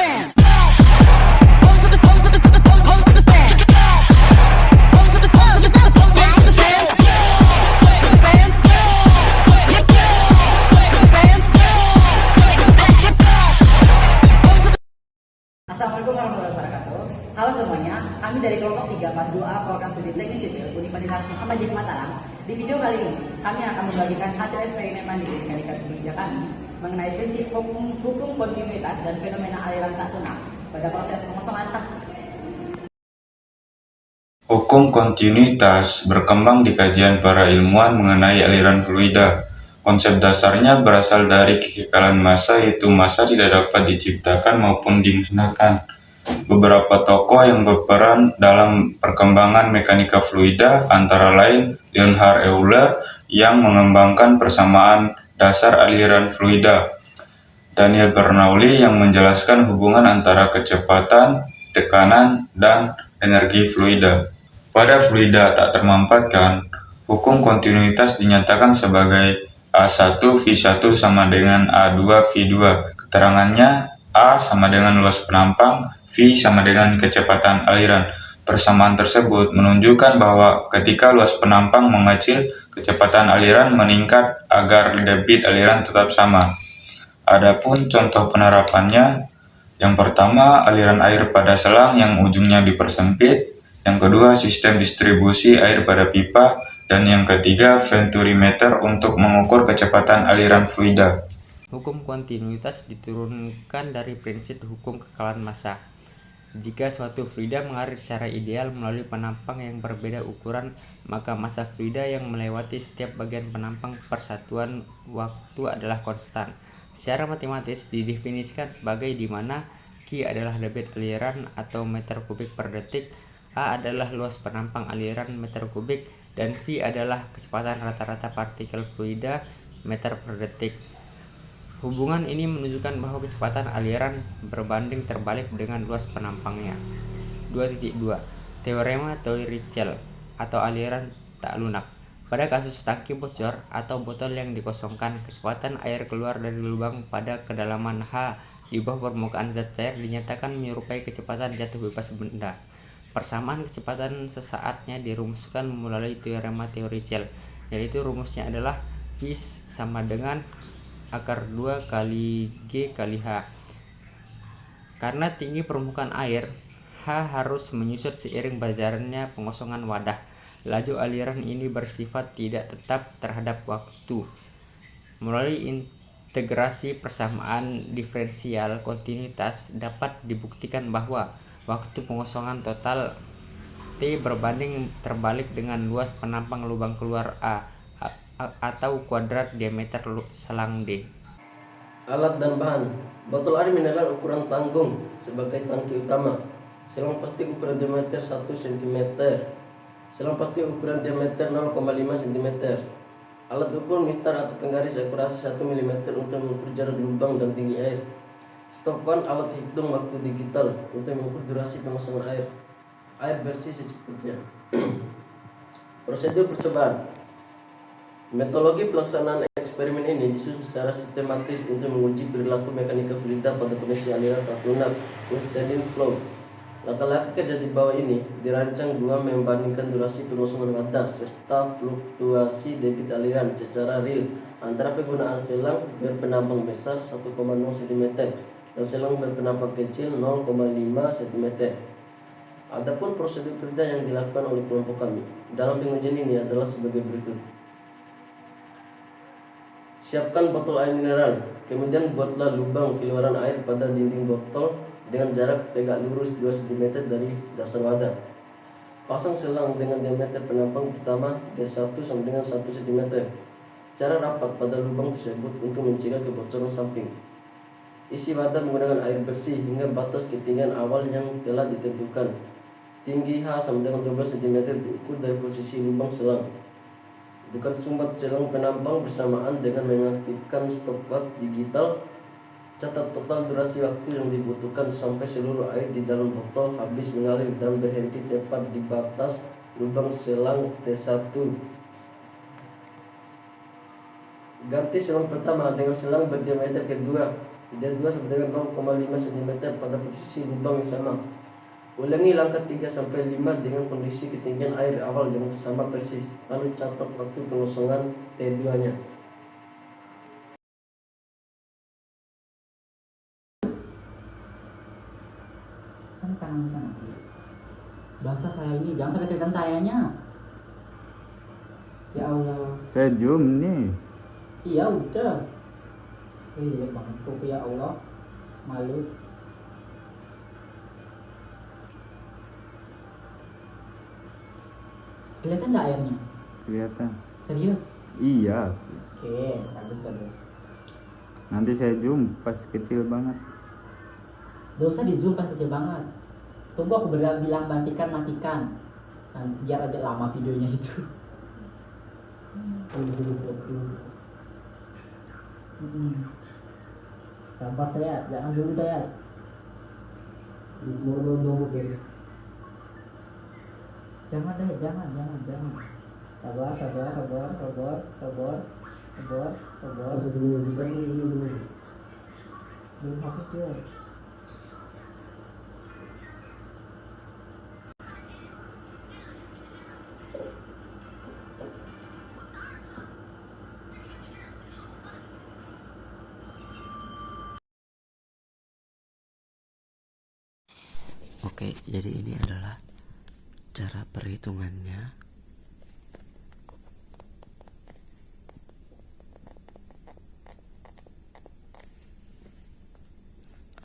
Assalamualaikum warahmatullahi wabarakatuh. Halo semuanya, kami dari kelompok 3 kelas 2A Program Studi Teknik Sipil Universitas Muhammadiyah Mataram. Di video kali ini, kami akan membagikan hasil eksperimen mandiri dari kerja kami mengenai prinsip hukum kontinuitas dan fenomena aliran tak tunai pada proses pengosongan tak. Hukum kontinuitas berkembang di kajian para ilmuwan mengenai aliran fluida. Konsep dasarnya berasal dari kekekalan massa, yaitu massa tidak dapat diciptakan maupun dimusnahkan. Beberapa tokoh yang berperan dalam perkembangan mekanika fluida antara lain Leonhard Euler yang mengembangkan persamaan dasar aliran fluida, Daniel Bernoulli yang menjelaskan hubungan antara kecepatan, tekanan, dan energi fluida. Pada fluida tak termampatkan, hukum kontinuitas dinyatakan sebagai A1 V1 sama dengan A2 V2. Keterangannya A sama dengan luas penampang, V sama dengan kecepatan aliran. Persamaan tersebut menunjukkan bahwa ketika luas penampang mengecil, kecepatan aliran meningkat agar debit aliran tetap sama. Adapun contoh penerapannya, yang pertama aliran air pada selang yang ujungnya dipersempit, yang kedua sistem distribusi air pada pipa, dan yang ketiga venturimeter untuk mengukur kecepatan aliran fluida. Hukum kontinuitas diturunkan dari prinsip hukum kekekalan massa. Jika suatu fluida mengalir secara ideal melalui penampang yang berbeda ukuran, maka massa fluida yang melewati setiap bagian penampang persatuan waktu adalah konstan. Secara matematis didefinisikan sebagai di mana Q adalah debit aliran atau meter kubik per detik, A adalah luas penampang aliran meter kubik, dan V adalah kecepatan rata-rata partikel fluida meter per detik. Hubungan ini menunjukkan bahwa kecepatan aliran berbanding terbalik dengan luas penampangnya. 2.2 Teorema Toy-Richel atau aliran tak lunak. Pada kasus tangki bocor atau botol yang dikosongkan, kecepatan air keluar dari lubang pada kedalaman H di bawah permukaan zat cair dinyatakan menyerupai kecepatan jatuh bebas benda. Persamaan kecepatan sesaatnya dirumuskan melalui teorema Toy-Richel, yaitu rumusnya adalah V sama dengan akar 2 kali G kali H. Karena tinggi permukaan air, H harus menyusut seiring berjalannya pengosongan wadah. Laju aliran ini bersifat tidak tetap terhadap waktu. Melalui integrasi persamaan diferensial kontinuitas dapat dibuktikan bahwa waktu pengosongan total T berbanding terbalik dengan luas penampang lubang keluar A atau kuadrat diameter selang D. Alat dan bahan: botol air mineral ukuran tanggung sebagai tangki utama, selang plastik ukuran diameter 1 cm, selang plastik ukuran diameter 0,5 cm, alat ukur mistar atau penggaris akurasi 1 mm untuk mengukur jarak lubang dan tinggi air, stopan alat hitung waktu digital untuk mengukur durasi pengosongan air bersih secukupnya. Prosedur percobaan. Metodologi pelaksanaan eksperimen ini disusun secara sistematis untuk menguji perilaku mekanika fluida pada kondisi aliran tak lunak (steady flow). Langkah-langkah kerja di bawah ini dirancang guna membandingkan durasi pengosongan wadah serta fluktuasi debit aliran secara real antara penggunaan selang berpenampang besar 1,0 cm dan selang berpenampang kecil 0,5 cm. Adapun prosedur kerja yang dilakukan oleh kelompok kami dalam pengujian ini adalah sebagai berikut. Siapkan botol air mineral, kemudian buatlah lubang keluaran air pada dinding botol dengan jarak tegak lurus 2 cm dari dasar wadah. Pasang selang dengan diameter penampang pertama D1 sama dengan 1 cm. Cara rapat pada lubang tersebut untuk mencegah kebocoran samping. Isi wadah menggunakan air bersih hingga batas ketinggian awal yang telah ditentukan. Tinggi H sama dengan 12 cm diukur dari posisi lubang selang. Bukan sumbat selang penampang bersamaan dengan mengaktifkan stopwatch digital. Catat total durasi waktu yang dibutuhkan sampai seluruh air di dalam botol habis mengalir dan berhenti tepat di batas lubang selang T1. Ganti selang pertama dengan selang berdiameter kedua D2 sama dengan 0,5 cm pada posisi lubang yang sama. Ulangi langkah 3 sampai 5 dengan kondisi ketinggian air awal yang sama persis. Lalu catat waktu pengosongan T2-nya. Sana kanan sana. Bahasa saya ini jangan sampai kelihatan sayanya. Ya Allah. Saya zoom nih. Iya udah. Ini jelek banget. Kopi ya Allah. Malu. Kelihatan nggak airnya? Kelihatan. Serius? Iya. Oke, bagus. Nanti saya zoom pas kecil banget. Gak usah di zoom pas kecil banget. Tunggu aku bilang matikan. Nah, biar aja lama videonya itu. Sabar ya, jangan dulu ya. Jangan. Sabar. Belum habis dia. Oke, jadi ini adalah cara perhitungannya.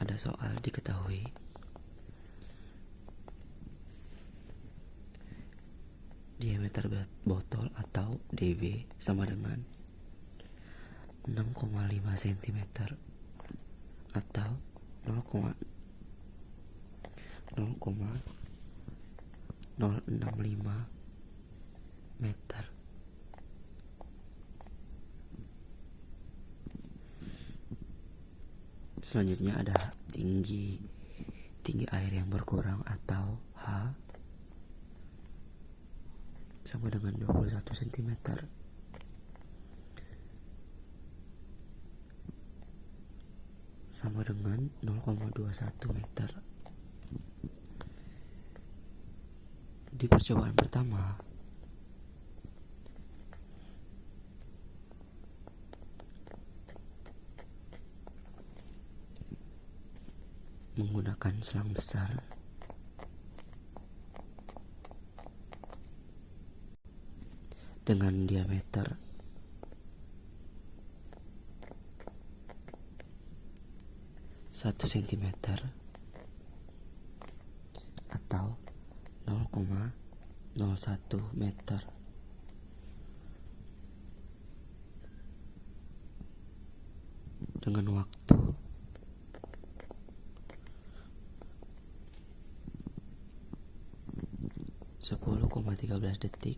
Ada soal diketahui. Diameter botol atau DB sama dengan 6,5 cm atau 0,065 meter. Selanjutnya ada tinggi air yang berkurang atau H sama dengan 21 cm sama dengan 0,21 meter. Di percobaan pertama, menggunakan selang besar dengan diameter 1 cm atau 0,01 meter. Dengan waktu 10,13 detik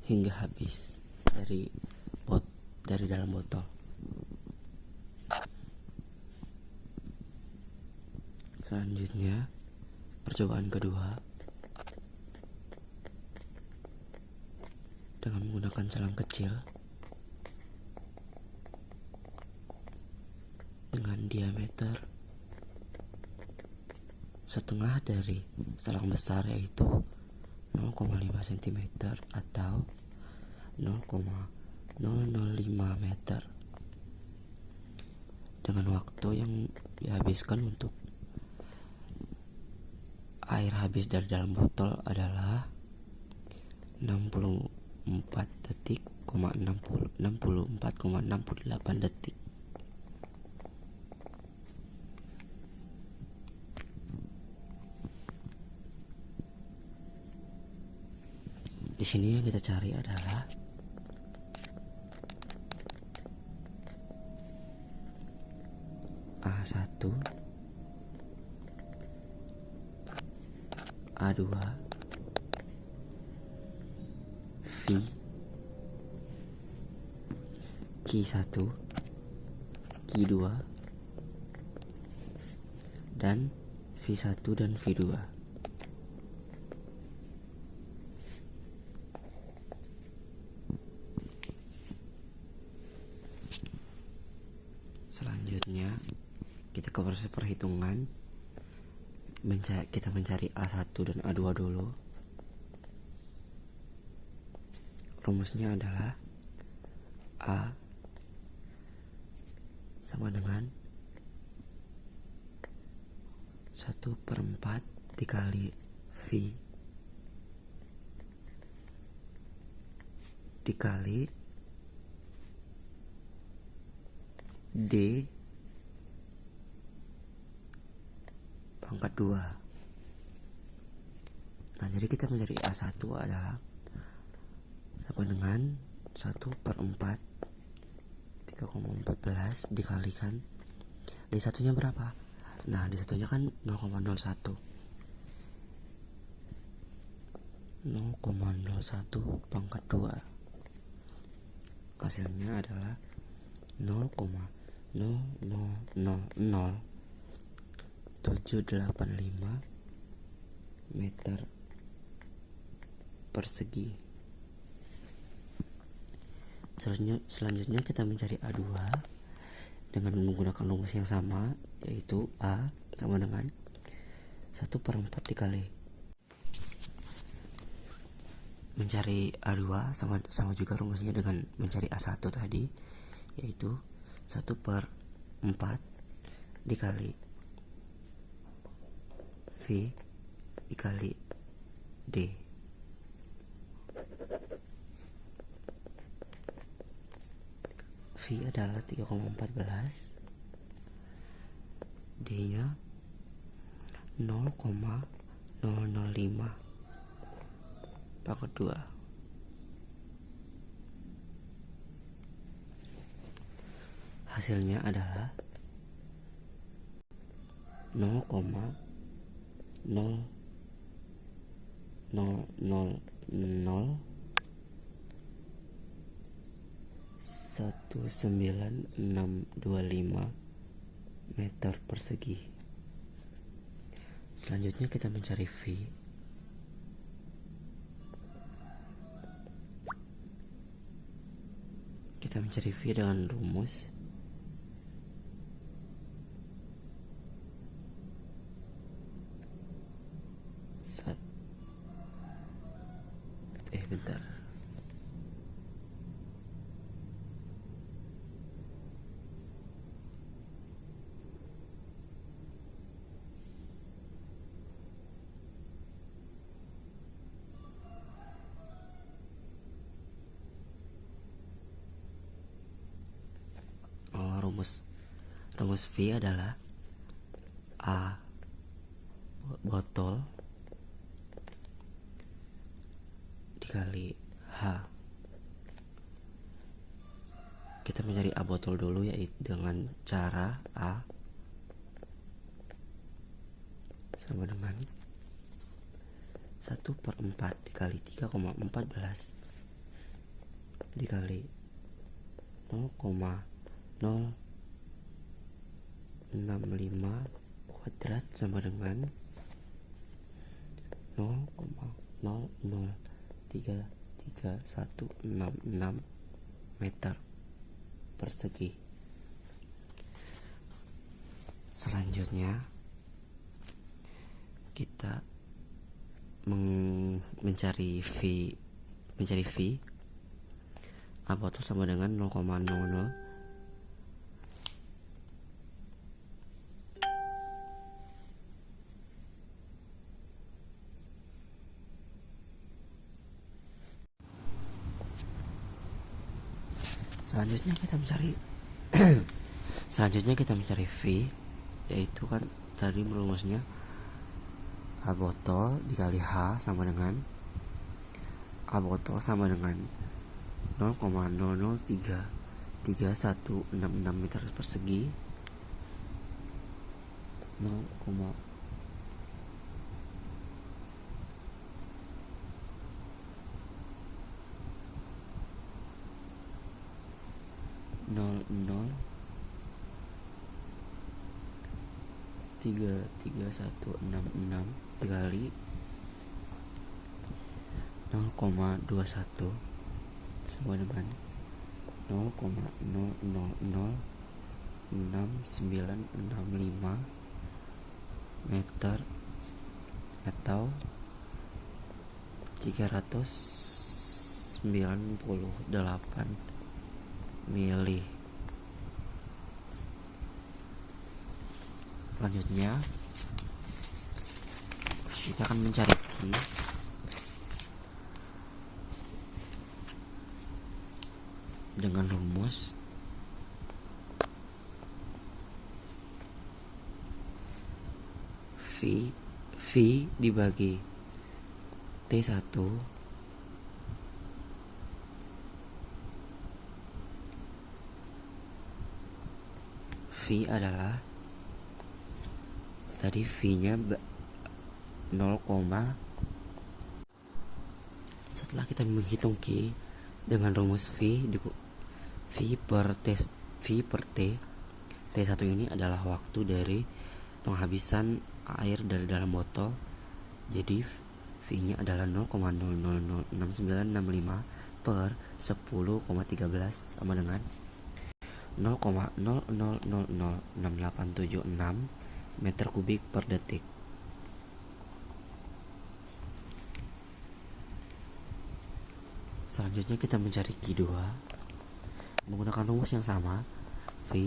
hingga habis dari dalam botol. Selanjutnya, percobaan kedua dengan menggunakan selang kecil dengan diameter setengah dari selang besar, yaitu 0,5 cm atau 0,005 meter. Dengan waktu yang dihabiskan untuk air habis dari dalam botol adalah 64,68 detik. Di sini yang kita cari adalah A1, A2, V, Q1, Q2, dan V1 dan V2. Selanjutnya kita ke proses perhitungan. Kita mencari A1 dan A2 dulu. Rumusnya adalah A sama dengan 1/4 dikali V dikali D pangkat 2. Nah, jadi kita mencari A1 adalah sama dengan 1/4 3,14 dikalikan D satunya berapa? Nah, D satunya kan 0,01 pangkat 2. Hasilnya adalah 0,0000785 meter persegi. Selanjutnya kita mencari A2 dengan menggunakan rumus yang sama, yaitu A sama dengan 1/4 dikali. Mencari A2 sama juga rumusnya dengan mencari A1 tadi, yaitu 1/4 dikali V dikali D. V adalah 3,14, D nya 0,005 pangkat 2. Hasilnya adalah 0,000019625 meter persegi. Selanjutnya kita mencari V. Kita mencari V dengan rumus bentar. Rumus V adalah A botol dikali H. Kita mencari A botol dulu, yaitu dengan cara A sama dengan 1/4 dikali 3,14 dikali 0,065 kuadrat sama dengan 0,003316 meter persegi. Selanjutnya kita mencari V. A botol sama dengan 0,00 Selanjutnya kita mencari V, yaitu kan tadi rumusnya A botol dikali H sama dengan A botol sama dengan 0,003316 meter persegi 0,03316 dikali 0,21 sama dengan 0,000665 meter atau 398 mili. Selanjutnya kita akan mencari Q dengan rumus V dibagi T1 V adalah tadi V-nya 0, setelah kita menghitung Q dengan rumus V per T, T1 ini adalah waktu dari penghabisan air dari dalam botol. Jadi V-nya adalah 0,006965 per 10,13 sama dengan 0,000686 meter kubik per detik. Selanjutnya kita mencari Q2 menggunakan rumus yang sama, V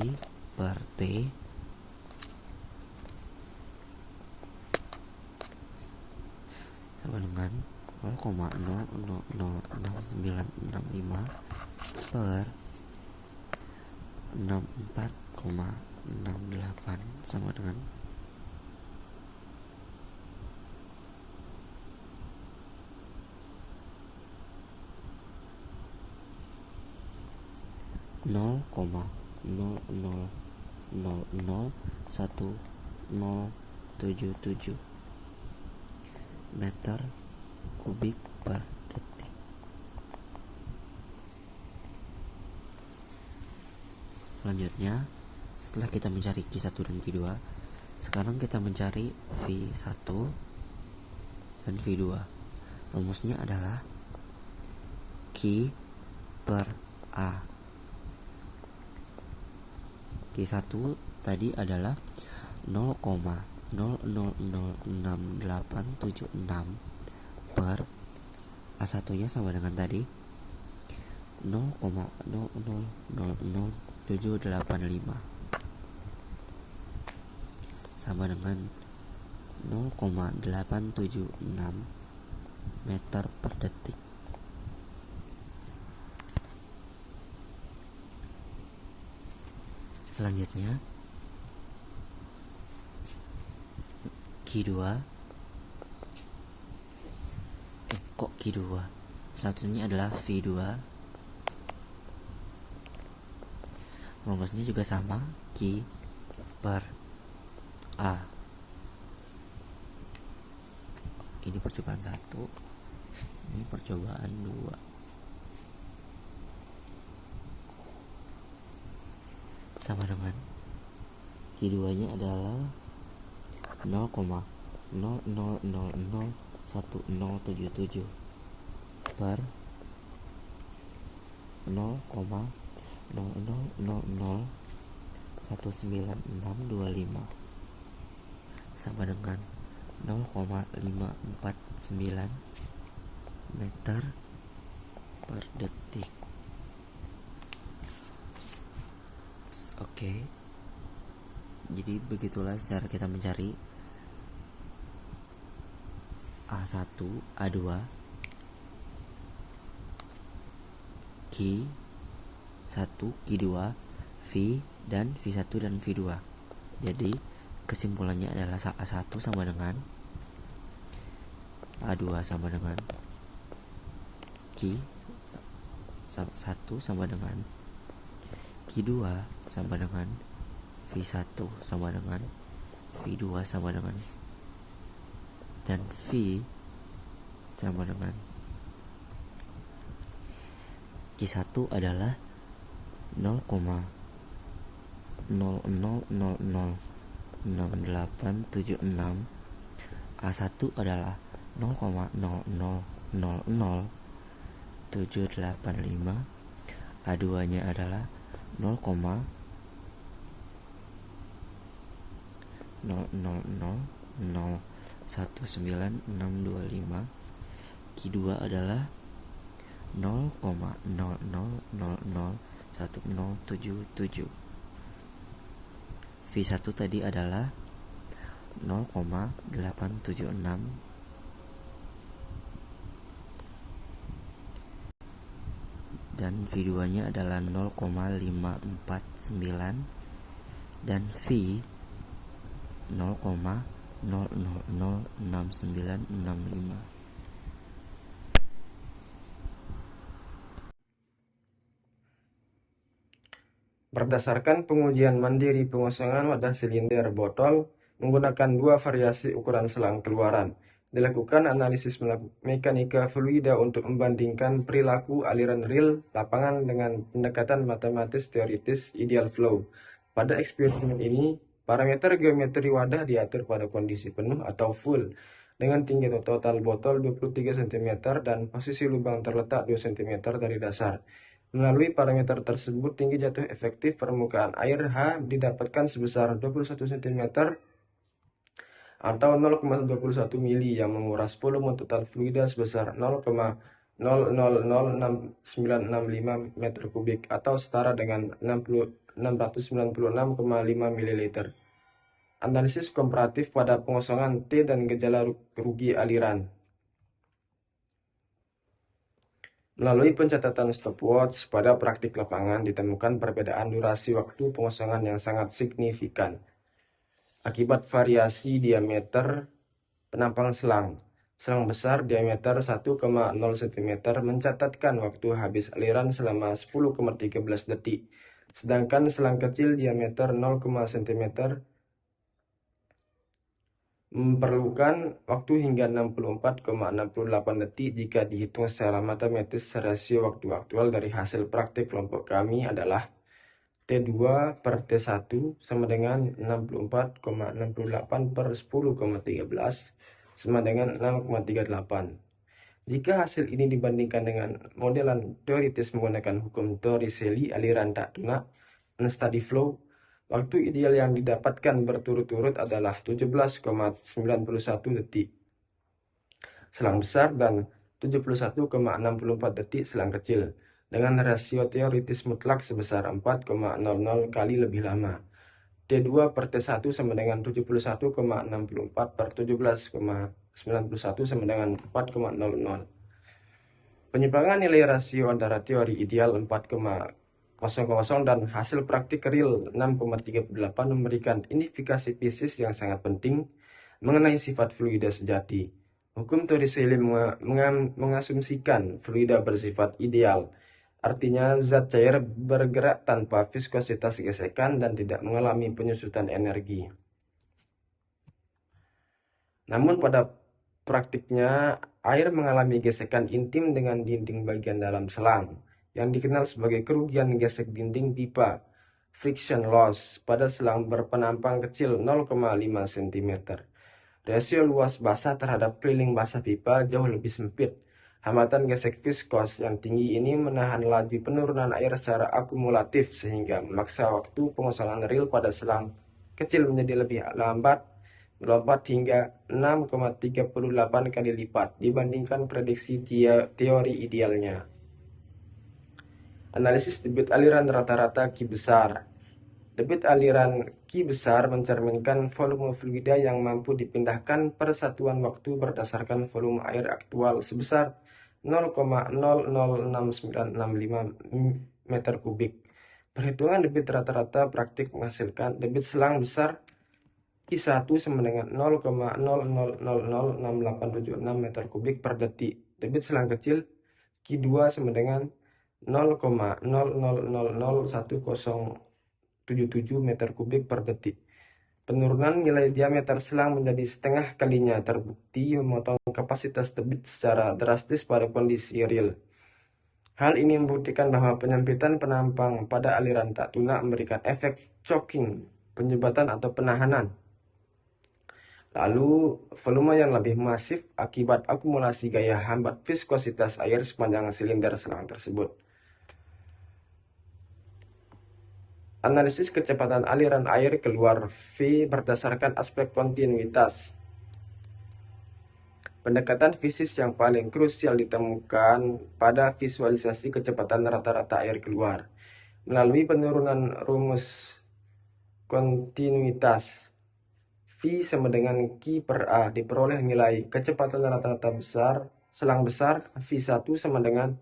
per T sama dengan 0,000665 per 64,68 sama dengan 0,000177 meter kubik per detik. Selanjutnya, setelah kita mencari Q1 dan Q2, sekarang kita mencari V1 dan V2. Rumusnya adalah Q per A. Q1 tadi adalah 0,000686 per A1 nya sama dengan tadi 0,000785 sama dengan 0,876 meter per detik. Selanjutnya Q2 selanjutnya adalah V2. Rumusnya juga sama, Q per A. Ini percobaan 1, ini percobaan 2. Sama dengan Q2 nya adalah 0,00001077 per 0,00019625 sama dengan 0,549 meter per detik. Oke. Jadi begitulah cara kita mencari A1, A2, Q1, Q2, V dan V1 dan V2. Jadi kesimpulannya adalah A1 sama dengan A2 sama dengan Q1 sama dengan Q2 sama dengan V1 sama dengan V2 sama dengan dan V sama dengan Q1 adalah 0,000686. A1 adalah 0,000785. A2-nya adalah 0,000019625. Q2 adalah 0,00001077. V1 tadi adalah 0,876 dan V2-nya adalah 0,549 dan V 0,0006965. Berdasarkan pengujian mandiri pengosongan wadah silinder botol menggunakan dua variasi ukuran selang keluaran, dilakukan analisis mekanika fluida untuk membandingkan perilaku aliran real lapangan dengan pendekatan matematis teoritis ideal flow. Pada eksperimen ini, parameter geometri wadah diatur pada kondisi penuh atau full dengan tinggi total botol 23 cm dan posisi lubang terletak 2 cm dari dasar. Melalui parameter tersebut, tinggi jatuh efektif permukaan air H didapatkan sebesar 21 cm atau 0,21 mili yang menguras volume total fluida sebesar 0,006965 meter kubik atau setara dengan 696,5 ml. Analisis komparatif pada pengosongan T dan gejala rugi aliran. Melalui pencatatan stopwatch pada praktik lapangan ditemukan perbedaan durasi waktu pengosongan yang sangat signifikan akibat variasi diameter penampang selang. Selang besar diameter 1,0 cm mencatatkan waktu habis aliran selama 10,13 detik, sedangkan selang kecil diameter 0, cm memerlukan waktu hingga 64,68 detik jika dihitung secara matematis. Rasio waktu aktual dari hasil praktik kelompok kami adalah T2 per T1 sama dengan 64,68 per 10,13 sama dengan 6,38. Jika hasil ini dibandingkan dengan modelan teoritis menggunakan hukum Torricelli aliran tak tunak unsteady flow, waktu ideal yang didapatkan berturut-turut adalah 17,91 detik selang besar dan 71,64 detik selang kecil, dengan rasio teoritis mutlak sebesar 4,00 kali lebih lama. T2 per T1 sama dengan 71,64 per 17,91 sama dengan 4,00. Penyimpangan nilai rasio antara teori ideal 4,00 dan hasil praktik real 6,38 memberikan indikasi fisik yang sangat penting mengenai sifat fluida sejati. Hukum Torricelli mengasumsikan fluida bersifat ideal, artinya zat cair bergerak tanpa viskositas gesekan dan tidak mengalami penyusutan energi. Namun pada praktiknya, air mengalami gesekan intim dengan dinding bagian dalam selang, yang dikenal sebagai kerugian gesek dinding pipa, friction loss, pada selang berpenampang kecil 0,5 cm. Rasio luas basah terhadap keliling basah pipa jauh lebih sempit. Hambatan gesek viskos yang tinggi ini menahan laju penurunan air secara akumulatif sehingga memaksa waktu pengosongan real pada selang kecil menjadi lebih lambat, melompat hingga 6,38 kali lipat dibandingkan prediksi teori idealnya. Analisis debit aliran rata-rata Q besar. Debit aliran Q besar mencerminkan volume fluida yang mampu dipindahkan per satuan waktu berdasarkan volume air aktual sebesar 0,006965 meter kubik. Perhitungan debit rata-rata praktik menghasilkan debit selang besar Q1 sama dengan 0,00006876 meter kubik per detik. Debit selang kecil Q2 sama dengan 0,00001077 meter kubik per detik. Penurunan nilai diameter selang menjadi setengah kalinya terbukti memotong kapasitas debit secara drastis pada kondisi real. Hal ini membuktikan bahwa penyempitan penampang pada aliran tak tunak memberikan efek choking, penyumbatan atau penahanan. Lalu, volume yang lebih masif akibat akumulasi gaya hambat viskositas air sepanjang silinder selang tersebut. Analisis kecepatan aliran air keluar V berdasarkan aspek kontinuitas. Pendekatan fisis yang paling krusial ditemukan pada visualisasi kecepatan rata-rata air keluar. Melalui penurunan rumus kontinuitas V sama dengan Q per A diperoleh nilai kecepatan rata-rata besar, selang besar V1 sama dengan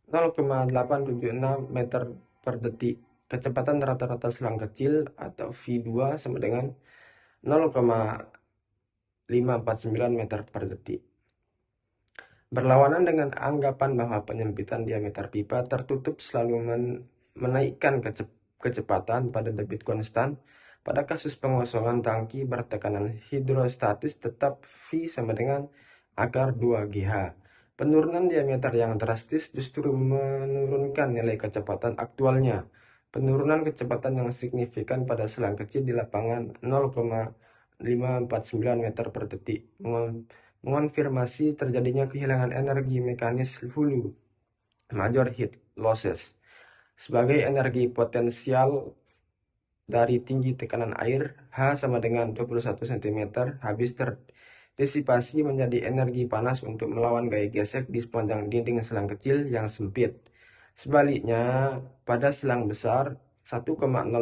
0,876 meter per detik. Kecepatan rata-rata selang kecil atau V2 sama dengan 0,549 meter per detik. Berlawanan dengan anggapan bahwa penyempitan diameter pipa tertutup selalu menaikkan kecepatan pada debit konstan, pada kasus pengosongan tangki bertekanan hidrostatis tetap V sama dengan akar 2GH. Penurunan diameter yang drastis justru menurunkan nilai kecepatan aktualnya. Penurunan kecepatan yang signifikan pada selang kecil di lapangan 0,549 meter per detik mengonfirmasi terjadinya kehilangan energi mekanis hulu, major heat losses, sebagai energi potensial dari tinggi tekanan air H sama dengan 21 cm habis terdisipasi menjadi energi panas untuk melawan gaya gesek di sepanjang dinding selang kecil yang sempit. Sebaliknya, pada selang besar 1,0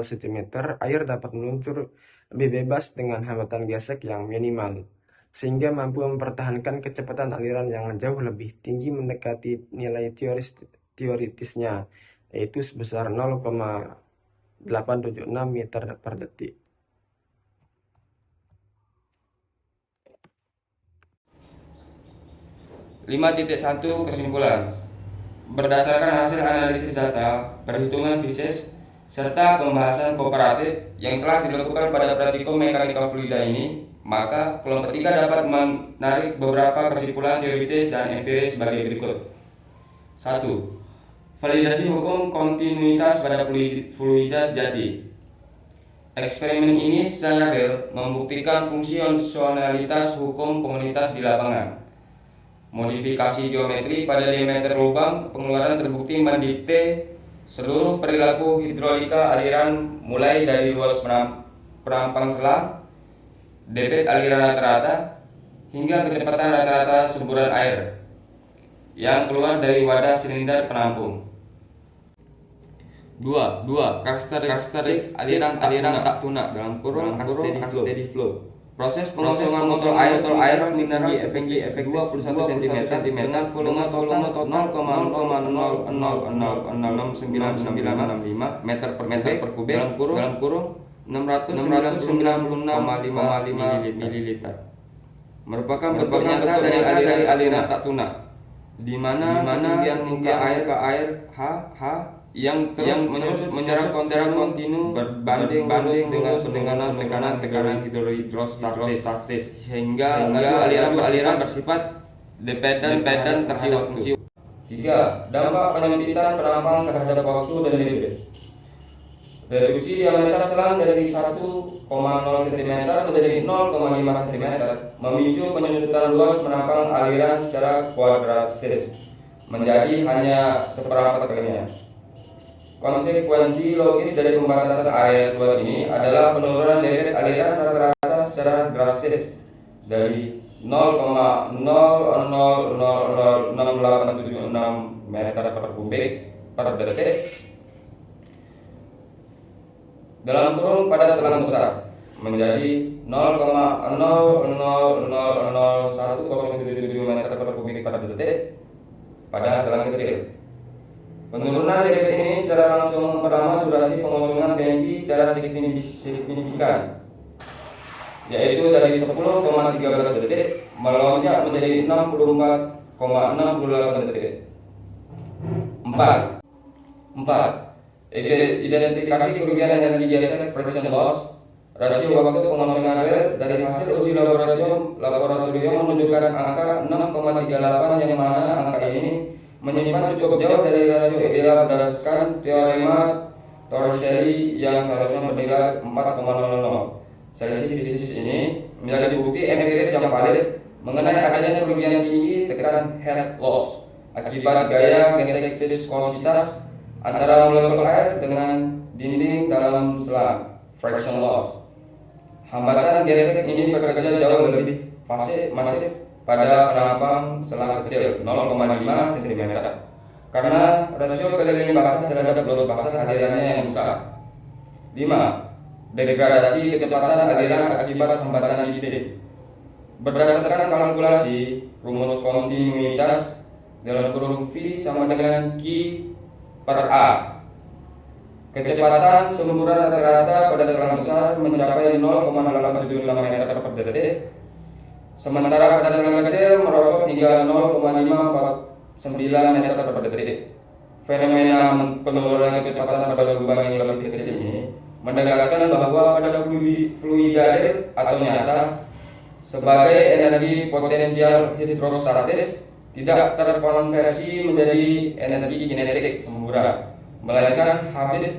cm air dapat meluncur lebih bebas dengan hambatan gesek yang minimal, sehingga mampu mempertahankan kecepatan aliran yang jauh lebih tinggi mendekati nilai teoritisnya, yaitu sebesar 0,876 meter per detik. Kesimpulan. Berdasarkan hasil analisis data, perhitungan fisis, serta pembahasan komparatif yang telah dilakukan pada praktikum mekanika fluida ini, maka kelompok 3 dapat menarik beberapa kesimpulan teoritis dan empiris sebagai berikut. 1. Validasi hukum kontinuitas pada fluida sejati. Eksperimen ini secara real membuktikan fungsionalitas hukum komunitas di lapangan. Modifikasi geometri pada diameter lubang pengeluaran terbukti mendikte seluruh perilaku hidrolika aliran mulai dari luas perampang selang, debit aliran rata-rata, hingga kecepatan rata-rata semburan air yang keluar dari wadah silinder penampung. 2. Karakteristik aliran tak tunak dalam kurung steady flow. Proses pengosongan motor air mineral setinggi 21 cm dengan volume total 0,00006965 meter per kubik dalam kurung 696,5 ml. Merupakan bentuk nyata dari aliran tak tunak, di mana ketinggian muka air ke air H yang terus menyerang secara kontinu berbanding dengan tekanan hidrostatis sehingga aliran bersifat dependen terhadap waktu. 3. Dampak penyempitan penampang terhadap waktu dan debit. Reduksi diameter selang dari 1,0 cm menjadi 0,5 cm memicu penyusutan luas penampang aliran secara kuadratis menjadi hanya seperempat kalinya. Konsekuensi logis dari pembatasan area keluar ini adalah penurunan debit aliran rata-rata secara drastis dari 0,00006876 meter per kubik per detik dalam kurung pada selang besar menjadi 0,00001077 meter per kubik per detik pada selang kecil. Penurunan debit ini secara langsung memperlama durasi pengosongan tangki secara signifikan, yaitu dari 10,13 detik melonjak menjadi 64,68 detik. 4. Identifikasi kerugian energi gesek friction loss. Rasio waktu pengosongan rel dari hasil uji laboratorium menunjukkan angka 6,38 yang mana angka ini menyimpan cukup jauh dari rasio ideal berdasarkan teorema Torricelli yang seharusnya bernilai 4,00. Selisih fisis ini menjadi bukti empiris yang valid mengenai adanya kerugian tinggi tekanan head loss akibat gaya gesek viskositas antara molekul air dengan dinding dalam selang (friction loss). Hambatan gesek ini bekerja jauh lebih masif pada penampang selang kecil 0,5 cm karena rasio keliling basah terhadap bolos basah alirannya yang besar. 5. Degradasi kecepatan aliran akibat hambatan dinding. Berdasarkan kalkulasi rumus kontinuitas dalam kurung V sama dengan Q per A, kecepatan semburan rata-rata pada selang besar mencapai 0,876 meter per detik, sementara pada selang kecil merosot hingga 0,549 meter per detik. Fenomena penurunan kecepatan pada lubang yang lebih kecil ini menegaskan bahwa pada fluida real atau nyata sebagai energi potensial hidrostatis tidak terkonversi menjadi energi kinetik semburan, melainkan habis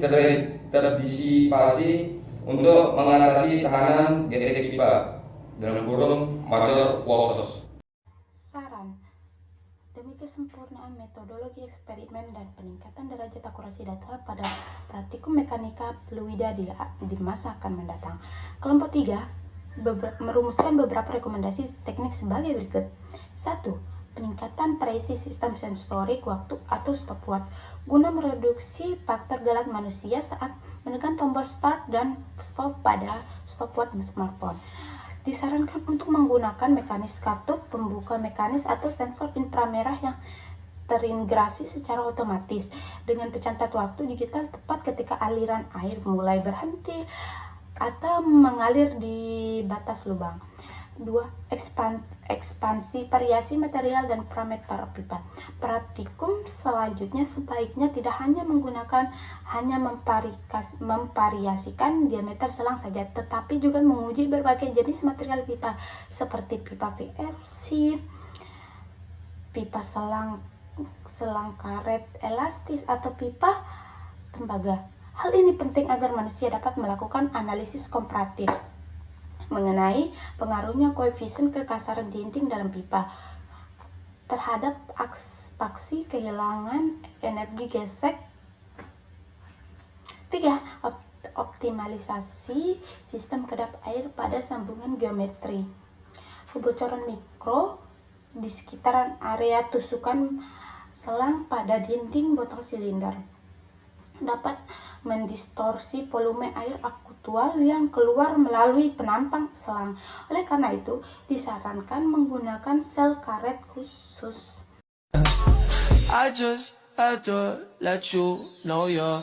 terdisipasi untuk mengatasi tekanan gesek pipa dalam kurung major losses. Saran. Demi kesempurnaan metodologi eksperimen dan peningkatan derajat akurasi data pada praktikum mekanika fluida di masa akan mendatang, kelompok 3 merumuskan beberapa rekomendasi teknik sebagai berikut. 1. Peningkatan presisi sistem sensorik waktu atau stopwatch guna mereduksi faktor galaksi manusia saat menekan tombol start dan stop pada stopwatch smartphone. Disarankan untuk menggunakan mekanis katup pembuka mekanis atau sensor inframerah yang terintegrasi secara otomatis dengan pencatat waktu digital tepat ketika aliran air mulai berhenti atau mengalir di batas lubang. 2. Ekspansi variasi material dan parameter pipa. Praktikum selanjutnya sebaiknya tidak hanya memvariasikan diameter selang saja, tetapi juga menguji berbagai jenis material pipa seperti pipa VFC, pipa selang karet elastis atau pipa tembaga. Hal ini penting agar manusia dapat melakukan analisis komparatif mengenai pengaruhnya koefisien kekasaran dinding dalam pipa terhadap aksi kehilangan energi gesek. 3. Optimalisasi sistem kedap air pada sambungan geometri. Kebocoran mikro di sekitaran area tusukan selang pada dinding botol silinder dapat mendistorsi volume air aktual yang keluar melalui penampang selang. Oleh karena itu, disarankan menggunakan sel karet khusus. I just had to let you know you're